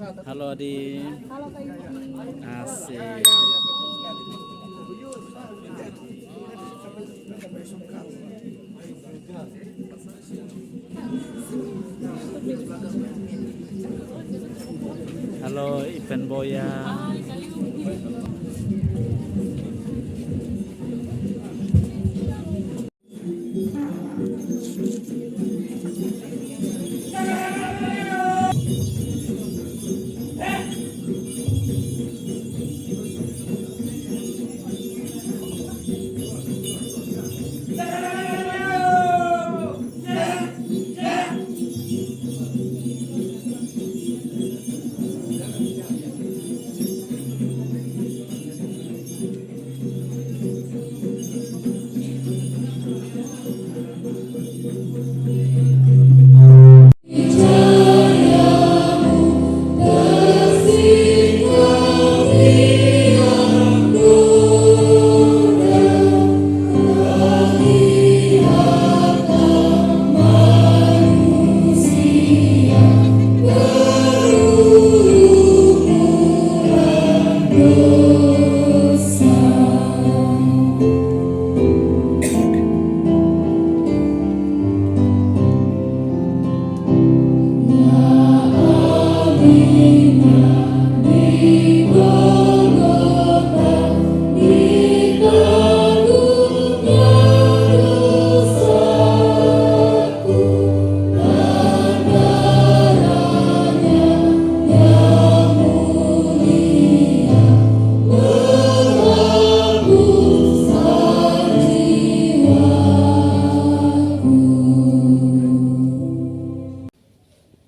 Halo Adi. Halo Kak Yuki. Asik. Halo Ivan Boya.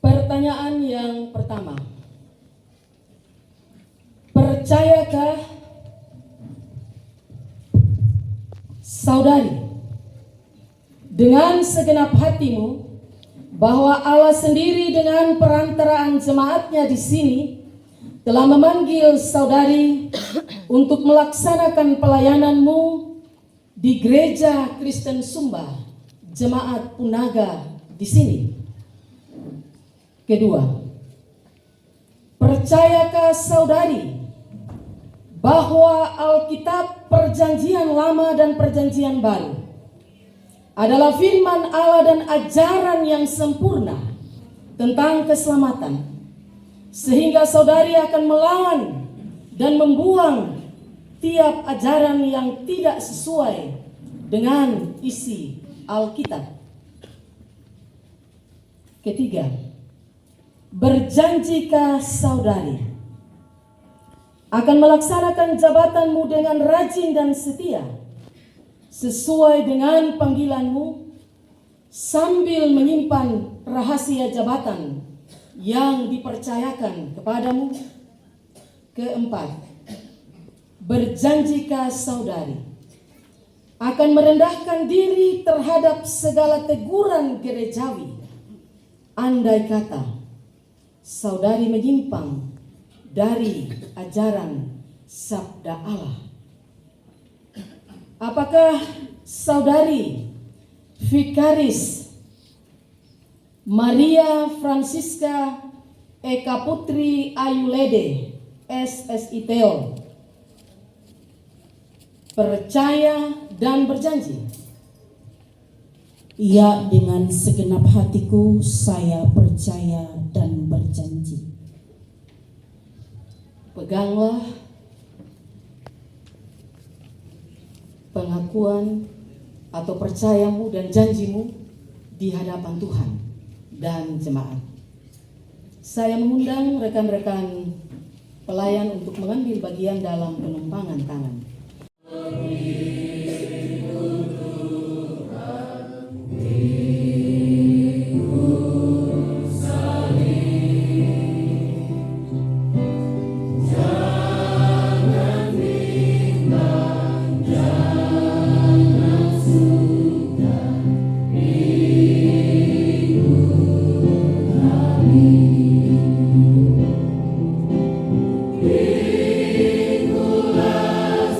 Pertanyaan yang pertama, percayakah saudari dengan segenap hatimu bahwa Allah sendiri dengan perantaraan jemaatnya di sini telah memanggil saudari untuk melaksanakan pelayananmu di Gereja Kristen Sumba, Jemaat Punaga di sini? Kedua, percayakah saudari bahwa Alkitab Perjanjian Lama dan Perjanjian Baru adalah firman Allah dan ajaran yang sempurna tentang keselamatan, sehingga saudari akan melawan dan membuang tiap ajaran yang tidak sesuai dengan isi Alkitab? Ketiga, berjanjikah saudari akan melaksanakan jabatanmu dengan rajin dan setia sesuai dengan panggilanmu sambil menyimpan rahasia jabatan yang dipercayakan kepadamu? Keempat, berjanjikah saudari akan merendahkan diri terhadap segala teguran gerejawi andai kata saudari menyimpang dari ajaran sabda Allah? Apakah saudari Vikaris Maria Francisca Eka Putri Ayulede SSI Theo percaya dan berjanji? Ya, dengan segenap hatiku saya percaya dan berjanji. Peganglah pengakuan atau percayamu dan janjimu di hadapan Tuhan dan jemaat. Saya mengundang rekan-rekan pelayan untuk mengambil bagian dalam penumpangan tangan. Ikulah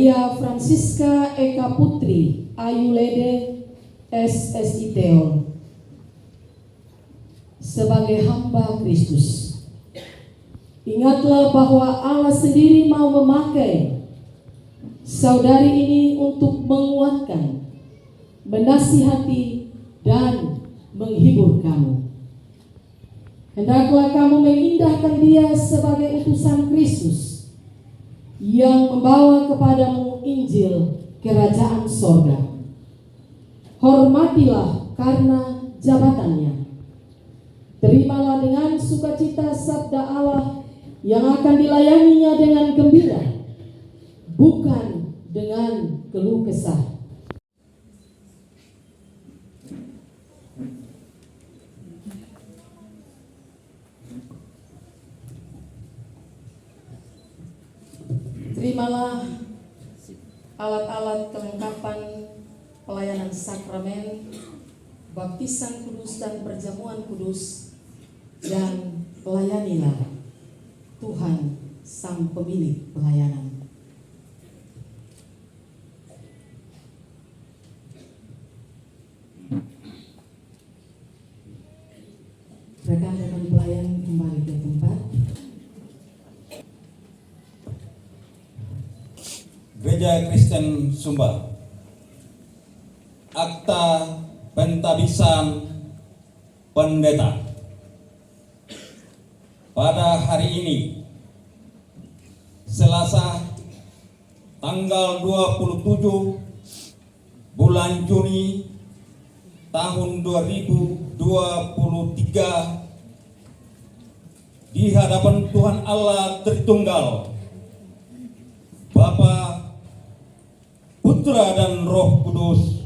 Maria Francisca Eka Putri Ayulede SSI Teol sebagai hamba Kristus. Ingatlah bahwa Allah sendiri mau memakai saudari ini untuk menguatkan, menasihati, dan menghibur kamu. Hendaklah kamu mengindahkan dia sebagai utusan Kristus yang membawa kepadamu Injil Kerajaan Sorga. Hormatilah karena jabatannya. Terimalah dengan sukacita sabda Allah yang akan dilayaninya dengan gembira, bukan dengan keluh kesah. Terimalah alat-alat kelengkapan pelayanan sakramen, baptisan kudus dan perjamuan kudus, dan layanilah Tuhan Sang Pemilik pelayanan. Rekan-rekan pelayan kembali ke tempat. Gereja Kristen Sumba, Akta Pentabisan Pendeta. Pada hari ini, Selasa, tanggal 27 bulan Juni tahun 2023, di hadapan Tuhan Allah Tritunggal, Bapa, Putra dan Roh Kudus,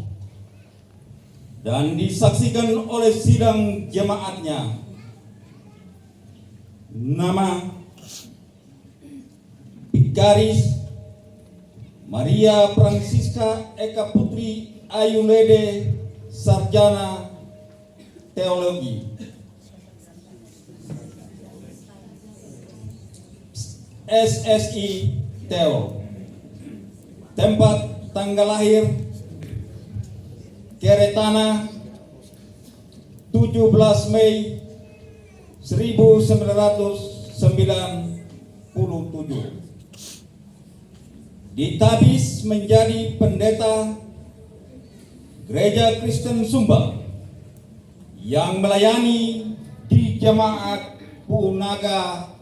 dan disaksikan oleh sidang jemaatnya, nama Vikaris Maria Francisca Eka Putri Ayulede, Sarjana Teologi, SSI Teol. Tempat tanggal lahir Keretana 17 Mei 1997. Ditabis menjadi pendeta Gereja Kristen Sumba yang melayani di Jemaat Punaga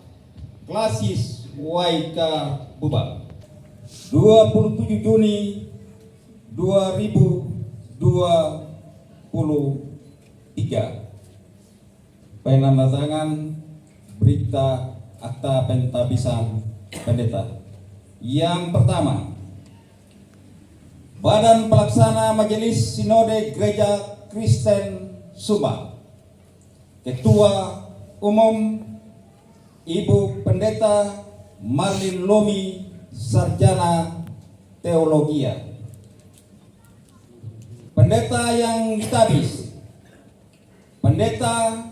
Klasis Waika Bubak 27 Juni 2023. Penandatangan berita akta pentabisan pendeta. Yang pertama, Badan Pelaksana Majelis Sinode Gereja Kristen Sumba, Ketua Umum Ibu Pendeta Marlin Lomi, Sarjana Teologia. Pendeta yang ditabis, Pendeta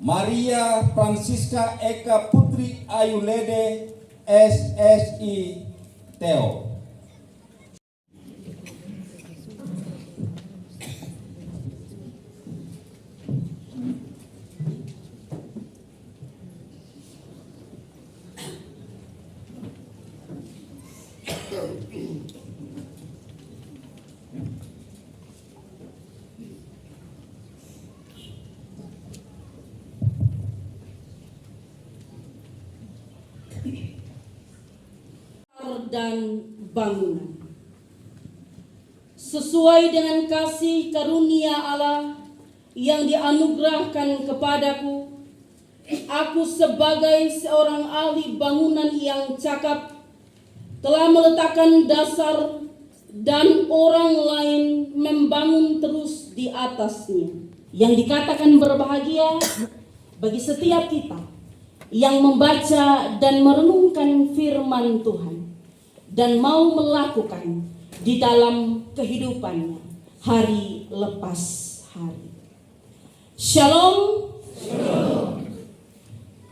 Maria Francisca Eka Putri Ayulede, SSI Teo. Dan bangunan sesuai dengan kasih karunia Allah yang dianugerahkan kepadaku, aku sebagai seorang ahli bangunan yang cakap telah meletakkan dasar dan orang lain membangun terus di atasnya. Yang dikatakan berbahagia bagi setiap kita yang membaca dan merenungkan firman Tuhan dan mau melakukan di dalam kehidupannya hari lepas hari. Shalom. Shalom.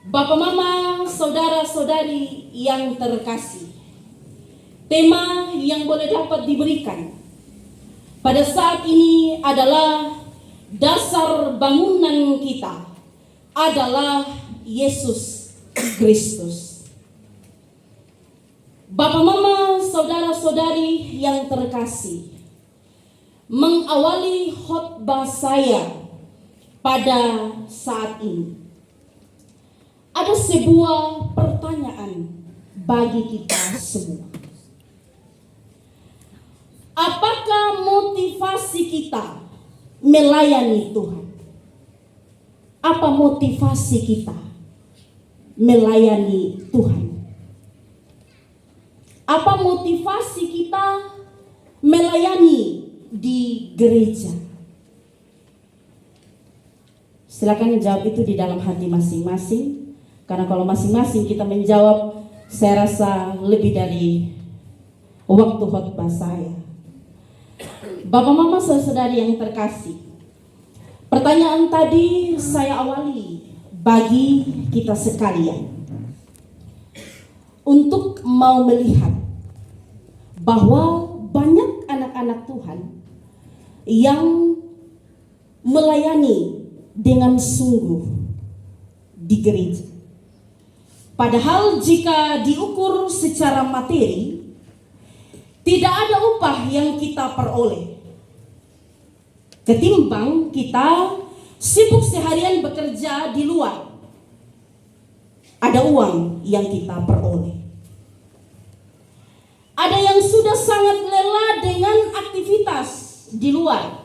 Bapak, Mama, saudara-saudari yang terkasih, tema yang boleh dapat diberikan pada saat ini adalah dasar bangunan kita adalah Yesus Kristus. Bapak, Mama, saudara-saudari yang terkasih, mengawali khotbah saya pada saat ini, ada sebuah pertanyaan bagi kita semua. Apakah motivasi kita melayani Tuhan? Apa motivasi kita melayani Tuhan? Apa motivasi kita melayani di gereja? Silakan jawab itu di dalam hati masing-masing. Karena kalau masing-masing kita menjawab, saya rasa lebih dari waktu khotbah saya. Bapak, Mama, saudara-saudari yang terkasih, pertanyaan tadi saya awali bagi kita sekalian untuk mau melihat bahwa banyak anak-anak Tuhan yang melayani dengan sungguh di gereja. Padahal jika diukur secara materi, tidak ada upah yang kita peroleh. Ketimbang kita sibuk seharian bekerja di luar, ada uang yang kita peroleh. Ada yang sudah sangat lelah dengan aktivitas di luar,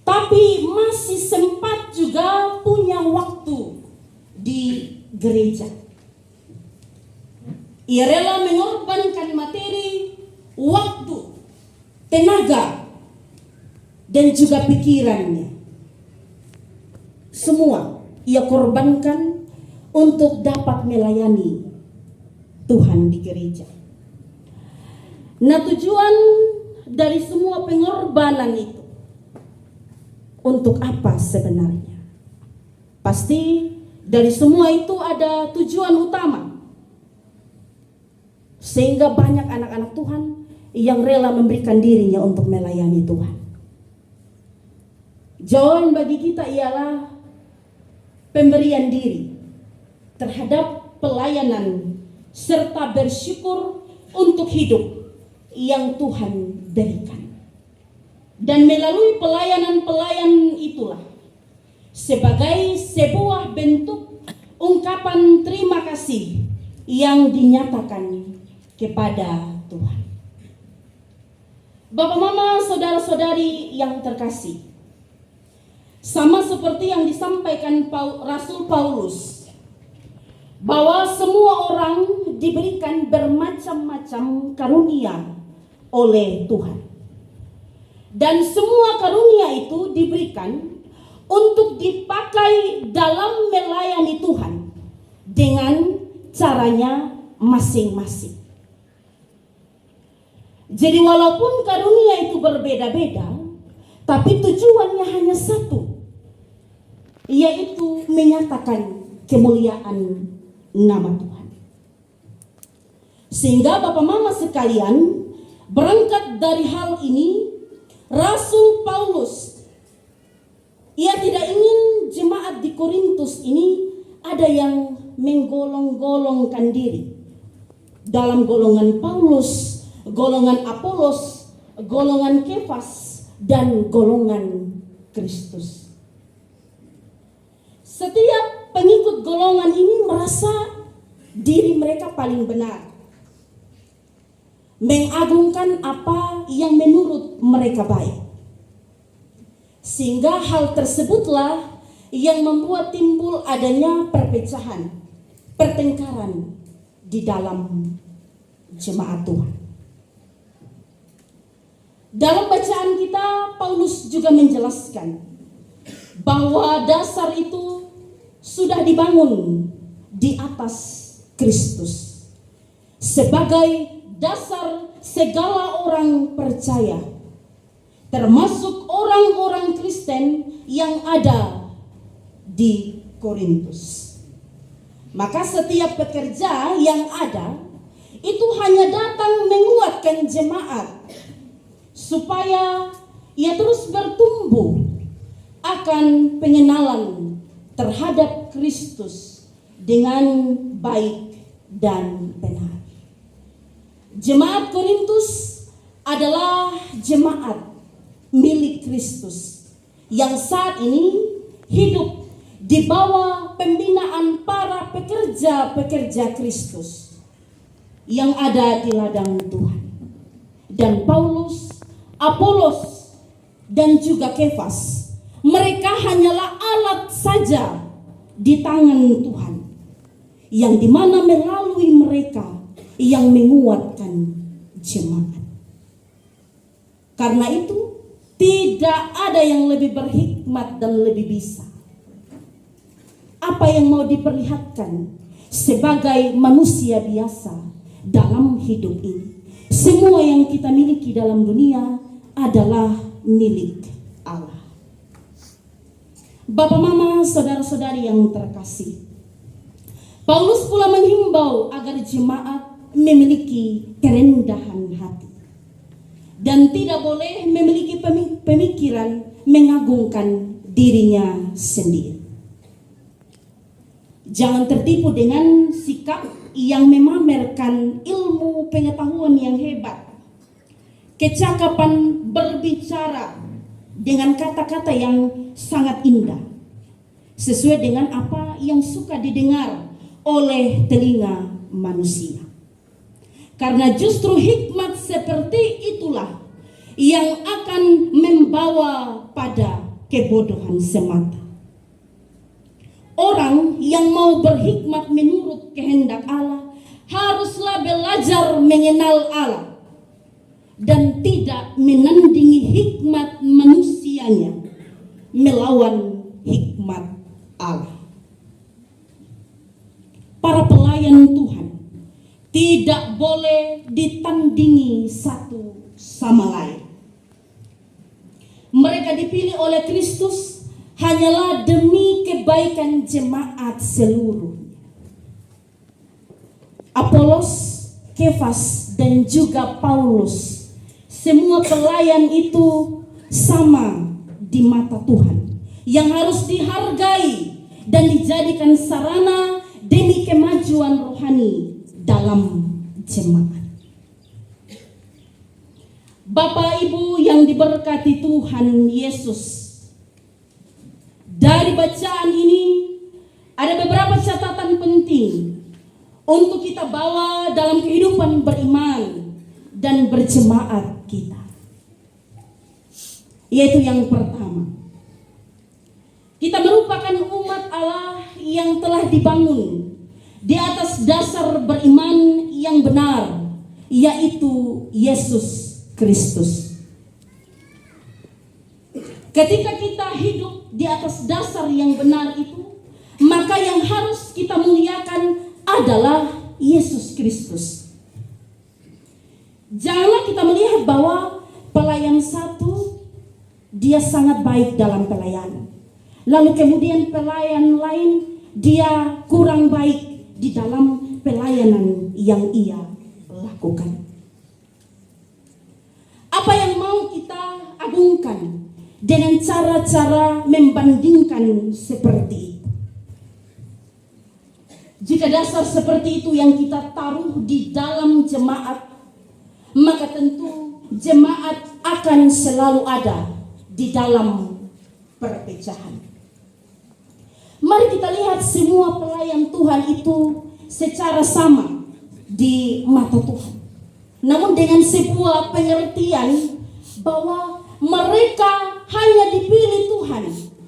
tapi masih sempat juga punya waktu di gereja. Ia rela mengorbankan materi, waktu, tenaga, dan juga pikirannya. Semua ia korbankan untuk dapat melayani Tuhan di gereja. Nah, tujuan dari semua pengorbanan itu untuk apa sebenarnya? Pasti dari semua itu ada tujuan utama, sehingga banyak anak-anak Tuhan yang rela memberikan dirinya untuk melayani Tuhan. Jawaban bagi kita ialah pemberian diri terhadap pelayanan serta bersyukur untuk hidup yang Tuhan berikan. Dan melalui pelayanan-pelayanan itulah sebagai sebuah bentuk ungkapan terima kasih yang dinyatakan kepada Tuhan. Bapak, Mama, saudara-saudari yang terkasih, sama seperti yang disampaikan Rasul Paulus, bahwa semua orang diberikan bermacam-macam karunia oleh Tuhan. Dan semua karunia itu diberikan untuk dipakai dalam melayani Tuhan dengan caranya masing-masing. Jadi walaupun karunia itu berbeda-beda, tapi tujuannya hanya satu, yaitu menyatakan kemuliaan nama Tuhan. Sehingga Bapak, Mama sekalian, berangkat dari hal ini, Rasul Paulus, ia tidak ingin jemaat di Korintus ini ada yang menggolong-golongkan diri dalam golongan Paulus, golongan Apolos, golongan Kefas, dan golongan Kristus. Setiap pengikut golongan ini merasa diri mereka paling benar, mengagungkan apa yang menurut mereka baik. Sehingga hal tersebutlah yang membuat timbul adanya perpecahan, pertengkaran di dalam jemaat Tuhan. Dalam bacaan kita, Paulus juga menjelaskan bahwa dasar itu sudah dibangun di atas Kristus sebagai dasar segala orang percaya, termasuk orang-orang Kristen yang ada di Korintus. Maka setiap pekerja yang ada, itu hanya datang menguatkan jemaat supaya ia terus bertumbuh akan pengenalan terhadap Kristus dengan baik dan benar. Jemaat Korintus adalah jemaat milik Kristus yang saat ini hidup di bawah pembinaan para pekerja-pekerja Kristus yang ada di ladang Tuhan. Dan Paulus, Apolos, dan juga Kefas, mereka hanyalah alat saja di tangan Tuhan, yang dimana melalui mereka yang menguatkan jemaat. Karena itu tidak ada yang lebih berhikmat dan lebih bisa. Apa yang mau diperlihatkan sebagai manusia biasa dalam hidup ini? Semua yang kita miliki dalam dunia adalah milik Allah. Bapak, mama, saudara-saudari yang terkasih, Paulus pula menghimbau agar jemaat memiliki kerendahan hati dan tidak boleh memiliki pemikiran mengagungkan dirinya sendiri. Jangan tertipu dengan sikap yang memamerkan ilmu pengetahuan yang hebat, kecakapan berbicara dengan kata-kata yang sangat indah, sesuai dengan apa yang suka didengar oleh telinga manusia. Karena justru hikmat seperti itulah yang akan membawa pada kebodohan semata. Orang yang mau berhikmat menurut kehendak Allah haruslah belajar mengenal Allah dan tidak menandingi hikmat manusianya melawan hikmat Allah. Para pelayan Tuhan tidak boleh ditandingi satu sama lain. Mereka dipilih oleh Kristus hanyalah demi kebaikan jemaat seluruhnya. Apolos, Kefas, dan juga Paulus, semua pelayan itu sama di mata Tuhan, yang harus dihargai dan dijadikan sarana demi kemajuan rohani dalam jemaat. Bapak Ibu yang diberkati Tuhan Yesus, dari bacaan ini ada beberapa catatan penting untuk kita bawa dalam kehidupan beriman dan berjemaat kita. Yaitu yang pertama, kita merupakan umat Allah yang telah dibangun di atas dasar beriman yang benar, yaitu Yesus Kristus. Ketika kita hidup di atas dasar yang benar itu, maka yang harus kita muliakan adalah Yesus Kristus. Janganlah kita melihat bahwa pelayan satu dia sangat baik dalam pelayanan, lalu kemudian pelayan lain dia kurang baik di dalam pelayanan yang ia lakukan. Apa yang mau kita agungkan dengan cara-cara membandingkan seperti itu? Jika dasar seperti itu yang kita taruh di dalam jemaat, maka tentu jemaat akan selalu ada di dalam perpecahan. Mari kita lihat semua pelayan Tuhan itu secara sama di mata Tuhan, namun dengan sebuah pengertian bahwa mereka hanya dipilih Tuhan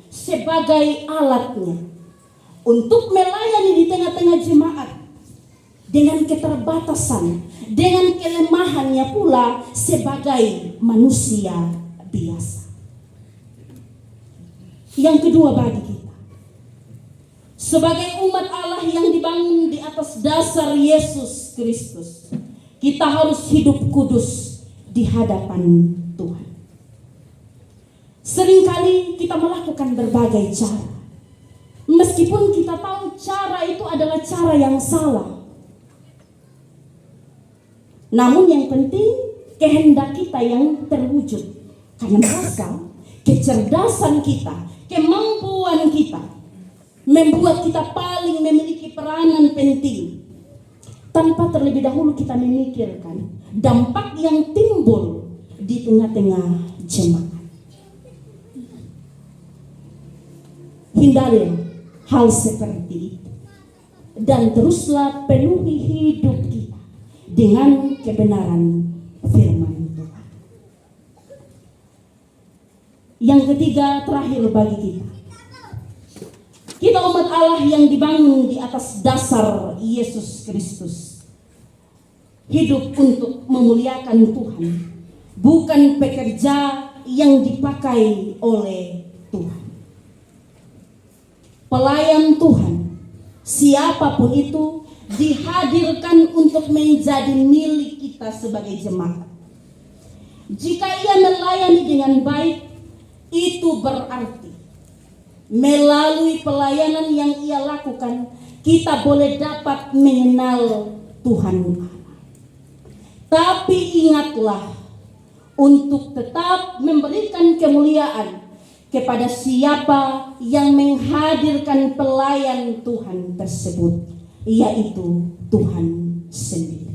sebagai alatnya untuk melayani di tengah-tengah jemaat dengan keterbatasan, dengan kelemahannya pula sebagai manusia biasa. Yang kedua, bagi kita sebagai umat Allah yang dibangun di atas dasar Yesus Kristus, kita harus hidup kudus di hadapan Tuhan. Seringkali kita melakukan berbagai cara, meskipun kita tahu cara itu adalah cara yang salah. Namun yang penting kehendak kita yang terwujud. Karena merasa kecerdasan kita, kemampuan kita membuat kita paling memiliki peranan penting. Tanpa terlebih dahulu kita memikirkan dampak yang timbul di tengah-tengah jemaat. Hindari hal seperti itu. Dan teruslah penuhi hidup kita dengan kebenaran firman Tuhan. Yang ketiga, terakhir bagi kita. Kita umat Allah yang dibangun di atas dasar Yesus Kristus. Hidup untuk memuliakan Tuhan, bukan pekerja yang dipakai oleh Tuhan. Pelayan Tuhan, siapapun itu, dihadirkan untuk menjadi milik kita sebagai jemaat. Jika ia melayani dengan baik, itu berarti melalui pelayanan yang ia lakukan, kita boleh dapat mengenal Tuhan Allah. Tapi ingatlah untuk tetap memberikan kemuliaan kepada siapa yang menghadirkan pelayan Tuhan tersebut, yaitu Tuhan sendiri.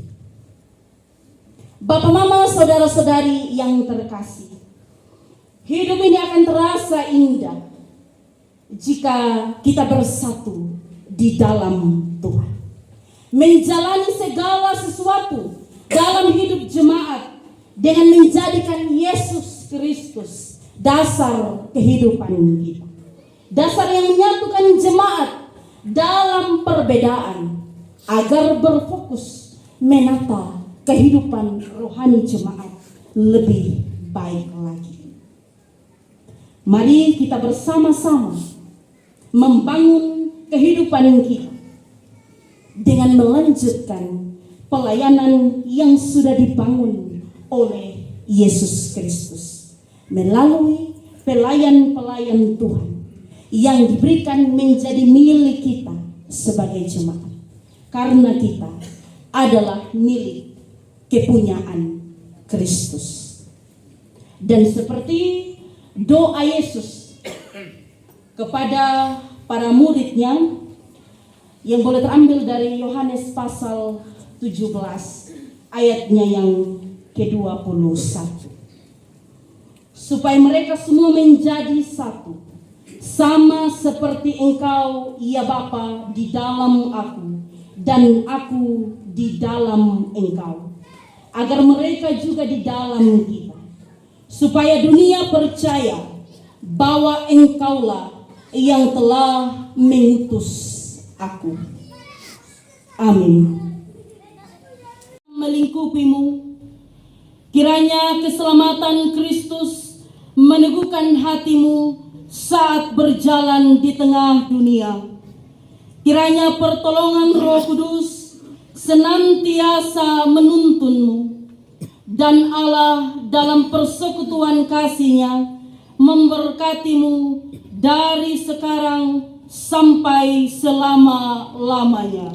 Bapak, mama, saudara-saudari yang terkasih, hidup ini akan terasa indah jika kita bersatu di dalam Tuhan. Menjalani segala sesuatu dalam hidup jemaat dengan menjadikan Yesus Kristus dasar kehidupan kita. Dasar yang menyatukan jemaat dalam perbedaan agar berfokus menata kehidupan rohani jemaat lebih baik lagi. Mari kita bersama-sama membangun kehidupan kita dengan melanjutkan pelayanan yang sudah dibangun oleh Yesus Kristus melalui pelayan-pelayan Tuhan yang diberikan menjadi milik kita sebagai jemaat, karena kita adalah milik kepunyaan Kristus. Dan seperti doa Yesus kepada para muridnya yang boleh terambil dari Yohanes pasal 17 ayatnya yang ke-21. Supaya mereka semua menjadi satu, sama seperti Engkau, ya Bapa, di dalam aku, dan aku di dalam Engkau, agar mereka juga di dalam kita, supaya dunia percaya bahwa Engkaulah yang telah mengutus aku. Amin. Melingkupimu, kiranya keselamatan Kristus meneguhkan hatimu saat berjalan di tengah dunia. Kiranya pertolongan Roh Kudus senantiasa menuntunmu, dan Allah dalam persekutuan kasih-Nya memberkatimu dari sekarang sampai selama-lamanya.